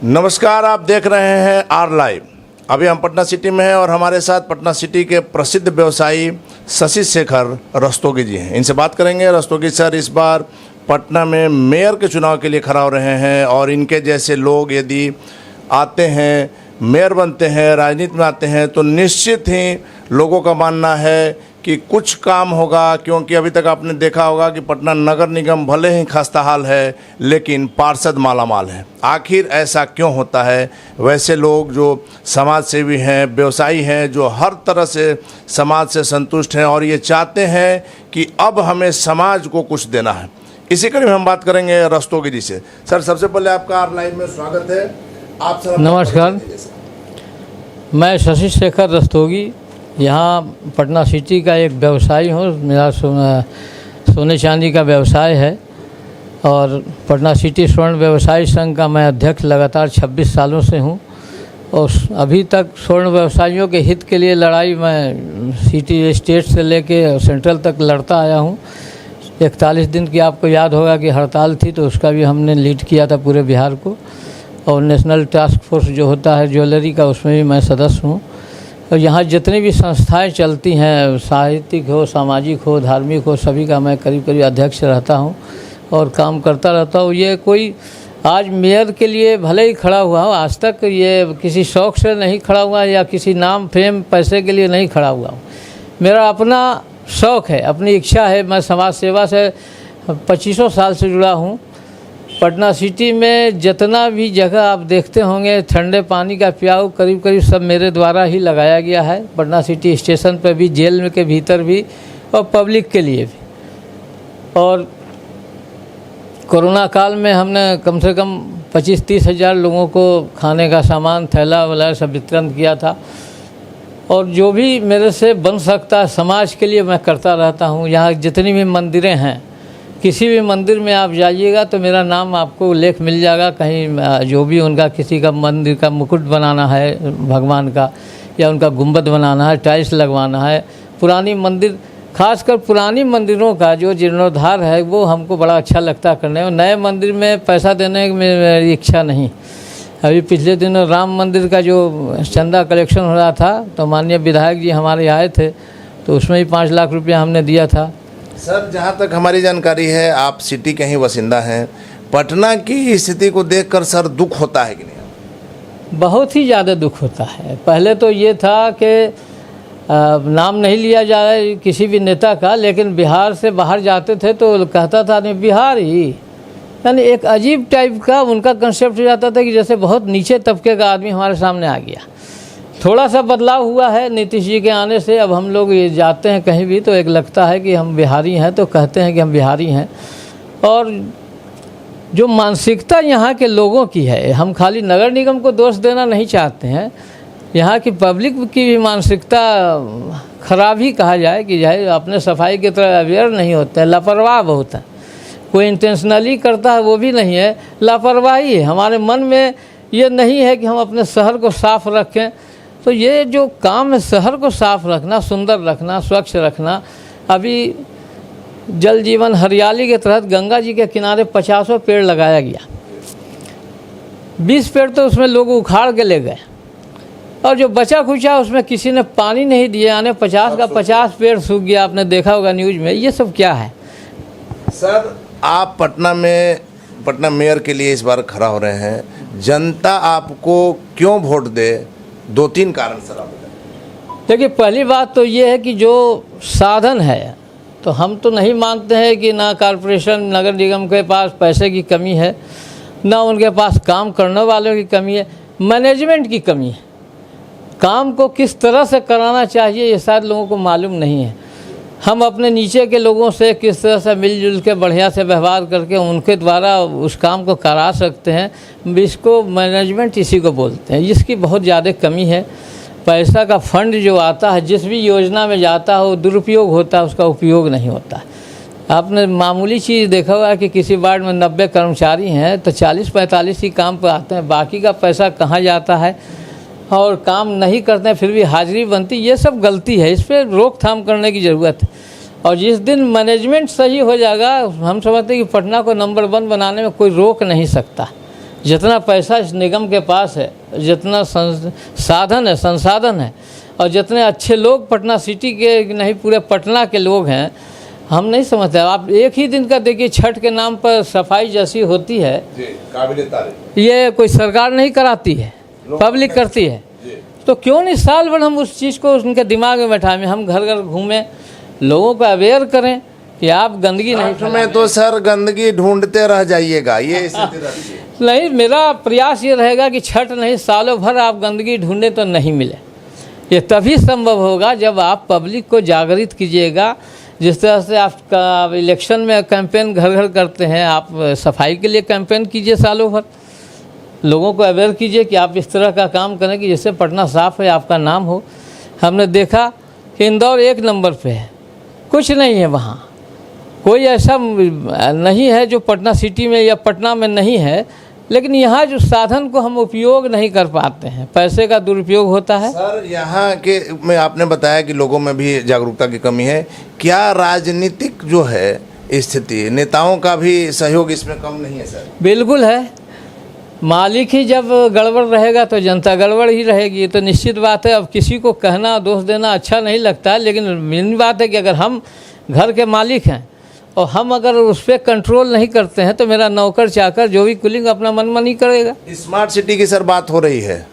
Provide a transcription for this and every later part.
नमस्कार, आप देख रहे हैं आर लाइव। अभी हम पटना सिटी में हैं और हमारे साथ पटना सिटी के प्रसिद्ध व्यवसायी शशि शेखर रस्तोगी जी हैं। इनसे बात करेंगे। रस्तोगी सर इस बार पटना में मेयर के चुनाव के लिए खड़ा हो रहे हैं और इनके जैसे लोग यदि आते हैं, मेयर बनते हैं, राजनीति में आते हैं तो निश्चित ही लोगों का मानना है कि कुछ काम होगा, क्योंकि अभी तक आपने देखा होगा कि पटना नगर निगम भले ही खस्ता हाल है लेकिन पार्षद मालामाल है। आखिर ऐसा क्यों होता है? वैसे लोग जो समाज सेवी हैं, व्यवसायी हैं, जो हर तरह से समाज से संतुष्ट हैं और ये चाहते हैं कि अब हमें समाज को कुछ देना है। इसी कड़ी में हम बात करेंगे रस्तोगी जी से। सर, सबसे पहले आपका आर लाइव में स्वागत है। आप सर नमस्कार, मैं शशि शेखर रस्तोगी यहाँ पटना सिटी का एक व्यवसायी हूँ। मेरा सोने चांदी का व्यवसाय है और पटना सिटी स्वर्ण व्यवसायी संघ का मैं अध्यक्ष लगातार 26 सालों से हूँ और अभी तक स्वर्ण व्यवसायियों के हित के लिए लड़ाई मैं सिटी स्टेट से लेके सेंट्रल तक लड़ता आया हूँ। 41 दिन की आपको याद होगा कि हड़ताल थी, तो उसका भी हमने लीड किया था पूरे बिहार को। और नेशनल टास्क फोर्स जो होता है ज्वेलरी का, उसमें भी मैं सदस्य हूँ। और यहाँ जितनी भी संस्थाएं चलती हैं, साहित्यिक हो, सामाजिक हो, धार्मिक हो, सभी का मैं करीब करीब अध्यक्ष रहता हूँ और काम करता रहता हूँ। ये कोई आज मेयर के लिए भले ही खड़ा हुआ हूँ, आज तक ये किसी शौक़ से नहीं खड़ा हुआ या किसी नाम फेम पैसे के लिए नहीं खड़ा हुआ हूँ। मेरा अपना शौक़ है, अपनी इच्छा है। मैं समाज सेवा से 25 साल से जुड़ा हूँ। पटना सिटी में जितना भी जगह आप देखते होंगे ठंडे पानी का प्याऊ करीब करीब सब मेरे द्वारा ही लगाया गया है। पटना सिटी स्टेशन पर भी, जेल में के भीतर भी और पब्लिक के लिए भी। और कोरोना काल में हमने कम से कम 25-30 हज़ार लोगों को खाने का सामान, थैला वगैरह सब वितरण किया था। और जो भी मेरे से बन सकता है समाज के लिए मैं करता रहता हूँ। यहाँ जितनी भी मंदिरें हैं, किसी भी मंदिर में आप जाइएगा तो मेरा नाम आपको उल्लेख मिल जाएगा। कहीं जो भी उनका किसी का मंदिर का मुकुट बनाना है भगवान का, या उनका गुंबद बनाना है, टाइल्स लगवाना है, पुरानी मंदिर, खासकर पुरानी मंदिरों का जो जीर्णोद्धार है वो हमको बड़ा अच्छा लगता है करने में। नए मंदिर में पैसा देने में मेरी इच्छा नहीं। अभी पिछले दिनों राम मंदिर का जो चंदा कलेक्शन हो रहा था तो माननीय विधायक जी हमारे आए थे, तो उसमें भी 5 लाख रुपया हमने दिया था। सर, जहाँ तक हमारी जानकारी है आप सिटी के ही बासिंदा हैं। पटना की स्थिति को देखकर सर दुख होता है कि नहीं? बहुत ही ज़्यादा दुख होता है। पहले तो ये था कि नाम नहीं लिया जाए किसी भी नेता का, लेकिन बिहार से बाहर जाते थे तो कहता था नहीं बिहार ही, यानी एक अजीब टाइप का उनका कंसेप्ट हो जाता था कि जैसे बहुत नीचे तबके का आदमी हमारे सामने आ गया। थोड़ा सा बदलाव हुआ है नीतीश जी के आने से। अब हम लोग ये जाते हैं कहीं भी तो एक लगता है कि हम बिहारी हैं, तो कहते हैं कि हम बिहारी हैं। और जो मानसिकता यहाँ के लोगों की है, हम खाली नगर निगम को दोष देना नहीं चाहते हैं, यहाँ की पब्लिक की भी मानसिकता खराब ही कहा जाए कि जाए अपने सफाई की तरह अवेयर नहीं होते हैं, लापरवाह बहुत है। कोई इंटेंशनली करता है वो भी नहीं है, लापरवाही है। हमारे मन में ये नहीं है कि हम अपने शहर को साफ़ रखें। तो ये जो काम है शहर को साफ रखना, सुंदर रखना, स्वच्छ रखना। अभी जल जीवन हरियाली के तहत गंगा जी के किनारे 50 पेड़ लगाया गया। 20 पेड़ तो उसमें लोग उखाड़ के ले गए और जो बचा खुचा उसमें किसी ने पानी नहीं दिया, यानी 50 का 50 पेड़ सूख गया। आपने देखा होगा न्यूज़ में। ये सब क्या है? सर, आप पटना मेयर के लिए इस बार खड़ा हो रहे हैं। जनता आपको क्यों वोट दे? 2-3 कारण सर आप बताएं। देखिए, पहली बात तो ये है कि जो साधन है, तो हम तो नहीं मानते हैं कि ना कॉरपोरेशन नगर निगम के पास पैसे की कमी है, ना उनके पास काम करने वालों की कमी है, मैनेजमेंट की कमी है। काम को किस तरह से कराना चाहिए ये शायद लोगों को मालूम नहीं है। हम अपने नीचे के लोगों से किस तरह से मिलजुल के बढ़िया से व्यवहार करके उनके द्वारा उस काम को करा सकते हैं, इसको मैनेजमेंट इसी को बोलते हैं। इसकी बहुत ज़्यादा कमी है। पैसा का फंड जो आता है, जिस भी योजना में जाता है वो दुरुपयोग होता है, उसका उपयोग नहीं होता। आपने मामूली चीज़ देखा हुआ कि किसी वार्ड में 90 कर्मचारी हैं तो 40-45 ही काम पर आते हैं, बाकी का पैसा कहाँ जाता है और काम नहीं करते हैं फिर भी हाजिरी बनती। ये सब गलती है, इस पर रोकथाम करने की ज़रूरत है। और जिस दिन मैनेजमेंट सही हो जाएगा, हम समझते हैं कि पटना को नंबर 1 बनाने में कोई रोक नहीं सकता। जितना पैसा इस निगम के पास है, जितना साधन है, संसाधन है, और जितने अच्छे लोग पटना सिटी के नहीं पूरे पटना के लोग हैं, हम नहीं समझते। आप एक ही दिन का देखिए, छठ के नाम पर सफाई जैसी होती है, ये कोई सरकार नहीं कराती है, पब्लिक करती है। तो क्यों नहीं साल भर हम उस चीज़ को उनके दिमाग में बैठाएं, हम घर घर घूमें, लोगों को अवेयर करें कि आप गंदगी नहीं में तो सर गंदगी ढूंढते रह जाइएगा, ये स्थिति रहती है। नहीं, मेरा प्रयास ये रहेगा कि छठ नहीं, सालों भर आप गंदगी ढूंढे तो नहीं मिले। ये तभी संभव होगा जब आप पब्लिक को जागृत कीजिएगा। जिस तरह से आपका इलेक्शन में कैंपेन घर घर करते हैं, आप सफाई के लिए कैंपेन कीजिए, सालों भर लोगों को अवेयर कीजिए कि आप इस तरह का काम करें कि जिससे पटना साफ है, आपका नाम हो। हमने देखा कि इंदौर 1 नंबर पे है, कुछ नहीं है वहाँ, कोई ऐसा नहीं है जो पटना सिटी में या पटना में नहीं है, लेकिन यहाँ जो साधन को हम उपयोग नहीं कर पाते हैं, पैसे का दुरुपयोग होता है। सर यहाँ के में आपने बताया कि लोगों में भी जागरूकता की कमी है, क्या राजनीतिक जो है स्थिति, नेताओं का भी सहयोग इसमें कम नहीं है सर? बिल्कुल है। मालिक ही जब गड़बड़ रहेगा तो जनता गड़बड़ ही रहेगी, तो निश्चित बात है। अब किसी को कहना, दोष देना अच्छा नहीं लगता है, लेकिन मेन बात है कि अगर हम घर के मालिक हैं और हम अगर उस पर कंट्रोल नहीं करते हैं तो मेरा नौकर चाकर जो भी कुलिंग अपना मनमानी करेगा। स्मार्ट सिटी की सर बात हो रही है,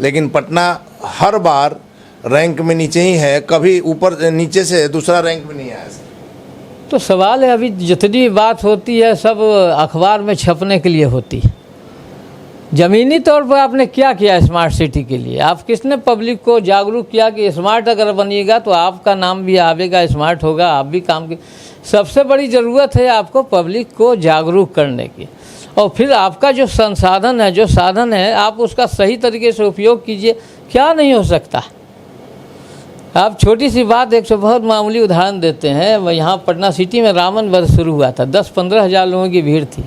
लेकिन पटना हर बार रैंक में नीचे ही है, कभी ऊपर नीचे से दूसरा रैंक में नहीं आया सर। तो सवाल है, अभी जितनी बात होती है सब अखबार में छपने के लिए होती है। ज़मीनी तौर पर आपने क्या किया स्मार्ट सिटी के लिए? आप किसने पब्लिक को जागरूक किया कि स्मार्ट अगर बनिएगा तो आपका नाम भी आवेगा, स्मार्ट होगा, आप भी काम की। सबसे बड़ी ज़रूरत है आपको पब्लिक को जागरूक करने की, और फिर आपका जो संसाधन है, जो साधन है, आप उसका सही तरीके से उपयोग कीजिए। क्या नहीं हो सकता? आप छोटी सी बात, एक बहुत मामूली उदाहरण देते हैं। यहाँ पटना सिटी में रावण वध शुरू हुआ था, 10-15 हज़ार लोगों की भीड़ थी।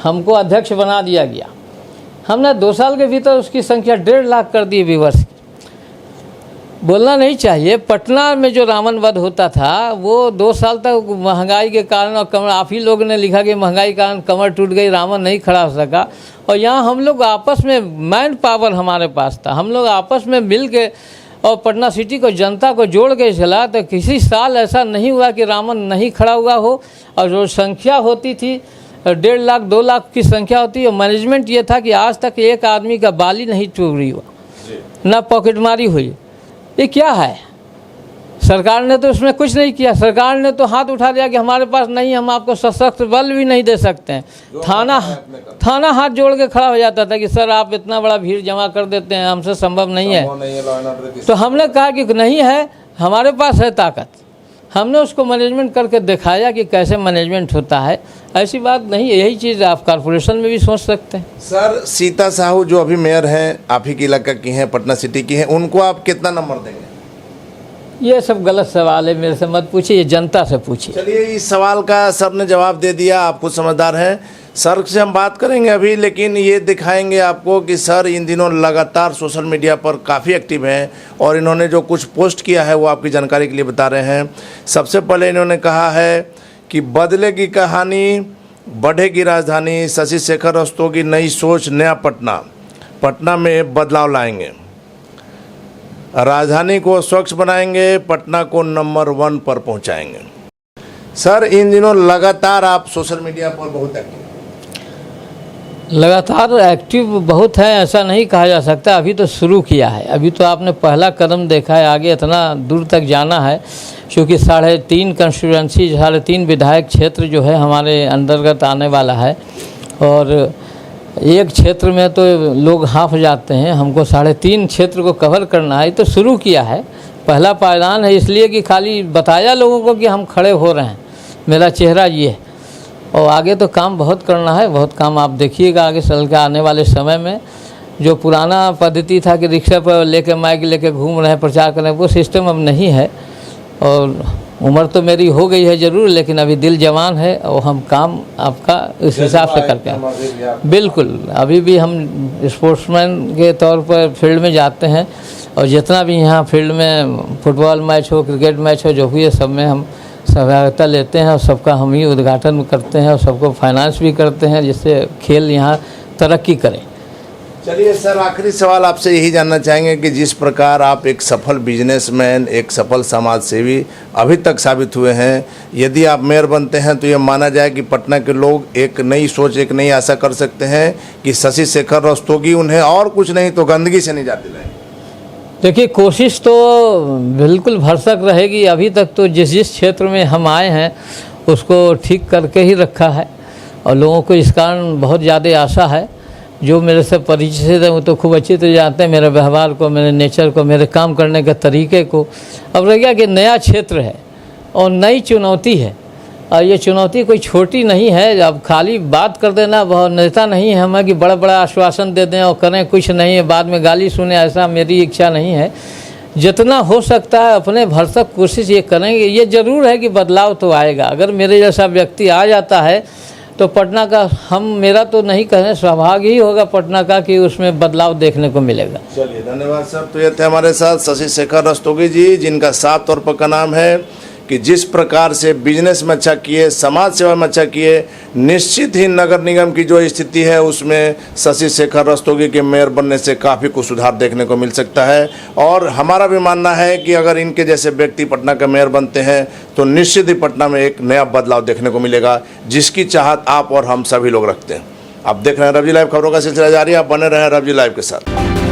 हमको अध्यक्ष बना दिया गया, हमने 2 साल के भीतर उसकी संख्या 1.5 लाख कर दी व्यूअर्स की। बोलना नहीं चाहिए, पटना में जो रावण वध होता था वो 2 साल तक महंगाई के कारण, और कमर आप ही लोग ने लिखा कि महंगाई के कारण कमर टूट गई, रावण नहीं खड़ा हो सका। और यहाँ हम लोग आपस में, मैन पावर हमारे पास था, हम लोग आपस में मिल के और पटना सिटी को, जनता को जोड़ के चला, तो किसी साल ऐसा नहीं हुआ कि रावण नहीं खड़ा हुआ हो। और जो संख्या होती थी 1.5 लाख 2 लाख की संख्या होती है, और मैनेजमेंट ये था कि आज तक एक आदमी का बाली नहीं चोरी हुआ, ना पॉकेटमारी हुई। ये क्या है? सरकार ने तो उसमें कुछ नहीं किया। सरकार ने तो हाथ उठा दिया कि हमारे पास नहीं, हम आपको सशक्त बल भी नहीं दे सकते हैं। थाना हाथ जोड़ के खड़ा हो जाता था कि सर आप इतना बड़ा भीड़ जमा कर देते हैं, हमसे संभव नहीं है। तो हमने कहा कि नहीं है, हमारे पास है ताकत। हमने उसको मैनेजमेंट करके दिखाया कि कैसे मैनेजमेंट होता है। ऐसी बात नहीं है, यही चीज़ आप कॉर्पोरेशन में भी सोच सकते हैं। सर सीता साहू जो अभी मेयर हैं, आप ही के इलाका की हैं, पटना सिटी की हैं, उनको आप कितना नंबर देंगे? ये सब गलत सवाल है, मेरे से मत पूछिए, ये जनता से पूछिए। चलिए, इस सवाल का सर ने जवाब दे दिया, आप खुद समझदार हैं। सर से हम बात करेंगे अभी, लेकिन ये दिखाएंगे आपको कि सर इन दिनों लगातार सोशल मीडिया पर काफ़ी एक्टिव हैं, और इन्होंने जो कुछ पोस्ट किया है वो आपकी जानकारी के लिए बता रहे हैं। सबसे पहले इन्होंने कहा है कि बदलेगी कहानी, बढ़ेगी राजधानी, शशि शेखर रस्तोगी नई सोच, नया पटना, पटना में बदलाव लाएंगे, राजधानी को स्वच्छ बनाएंगे, पटना को नंबर 1 पर पहुंचाएंगे। सर इन दिनों लगातार आप सोशल मीडिया पर बहुत एक्टिव? लगातार एक्टिव बहुत है, ऐसा नहीं कहा जा सकता। अभी तो शुरू किया है, अभी तो आपने पहला कदम देखा है, आगे इतना दूर तक जाना है। क्योंकि 3.5 कंस्टिट्यूएंसी, 3.5 विधायक क्षेत्र जो है हमारे अंतर्गत आने वाला है, और एक क्षेत्र में तो लोग हाँफ जाते हैं। हमको 3.5 क्षेत्र को कवर करना है, तो शुरू किया है, पहला पायदान है। इसलिए कि खाली बताया लोगों को कि हम खड़े हो रहे हैं, मेरा चेहरा ये है, और आगे तो काम बहुत करना है, बहुत काम आप देखिएगा आगे चल के आने वाले समय में। जो पुराना पद्धति था कि रिक्शा पर लेके माइक लेके घूम रहे हैं, प्रचार कर रहे हैं, वो सिस्टम अब नहीं है। और उम्र तो मेरी हो गई है ज़रूर, लेकिन अभी दिल जवान है, और हम काम आपका इस हिसाब से करते हैं। बिल्कुल, अभी भी हम स्पोर्ट्समैन के तौर पर फील्ड में जाते हैं, और जितना भी यहाँ फील्ड में फुटबॉल मैच हो, क्रिकेट मैच हो, जो भी है सब में हम सहभागिता लेते हैं, और सबका हम ही उद्घाटन करते हैं, और सबको फाइनेंस भी करते हैं, जिससे खेल यहाँ तरक्की करें। चलिए सर, आखिरी सवाल आपसे यही जानना चाहेंगे कि जिस प्रकार आप एक सफल बिजनेसमैन, एक सफल समाज सेवी अभी तक साबित हुए हैं, यदि आप मेयर बनते हैं तो ये माना जाए कि पटना के लोग एक नई सोच, एक नई आशा कर सकते हैं कि शशि शेखर रस्तोगी उन्हें और कुछ नहीं तो गंदगी से निजात दिलाएंगे। देखिए, कोशिश तो बिल्कुल भरसक रहेगी। अभी तक तो जिस जिस क्षेत्र में हम आए हैं उसको ठीक करके ही रखा है और लोगों को इस कारण बहुत ज़्यादा आशा है। जो मेरे से परिचित है वो तो खूब अच्छी तरह जानते हैं मेरे व्यवहार को, मेरे नेचर को, मेरे काम करने के तरीके को। अब रह गया कि नया क्षेत्र है और नई चुनौती है, और ये चुनौती कोई छोटी नहीं है। अब खाली बात कर देना बहुत नेता नहीं है हमें कि बड़ा बड़ा आश्वासन दे दें और करें कुछ नहीं है, बाद में गाली सुने, ऐसा मेरी इच्छा नहीं है। जितना हो सकता है अपने भरसक कोशिश ये करेंगे। ये ज़रूर है कि बदलाव तो आएगा। अगर मेरे जैसा व्यक्ति आ जाता है तो पटना का मेरा तो नहीं कहें, सौभाग्य ही होगा पटना का कि उसमें बदलाव देखने को मिलेगा। चलिए, धन्यवाद सर। तो ये थे हमारे साथ शशि शेखर रस्तोगी जी, जिनका साफ तौर पर का नाम है कि जिस प्रकार से बिजनेस में अच्छा किए, समाज सेवा में अच्छा किए, निश्चित ही नगर निगम की जो स्थिति है उसमें शशि शेखर रस्तोगी के मेयर बनने से काफ़ी कुछ सुधार देखने को मिल सकता है। और हमारा भी मानना है कि अगर इनके जैसे व्यक्ति पटना का मेयर बनते हैं तो निश्चित ही पटना में एक नया बदलाव देखने को मिलेगा, जिसकी चाहत आप और हम सभी लोग रखते हैं। आप देख रहे हैं रवजी लाइव, खबरों का सिलसिला जारी है। आप बने रहें रवजी लाइव के साथ।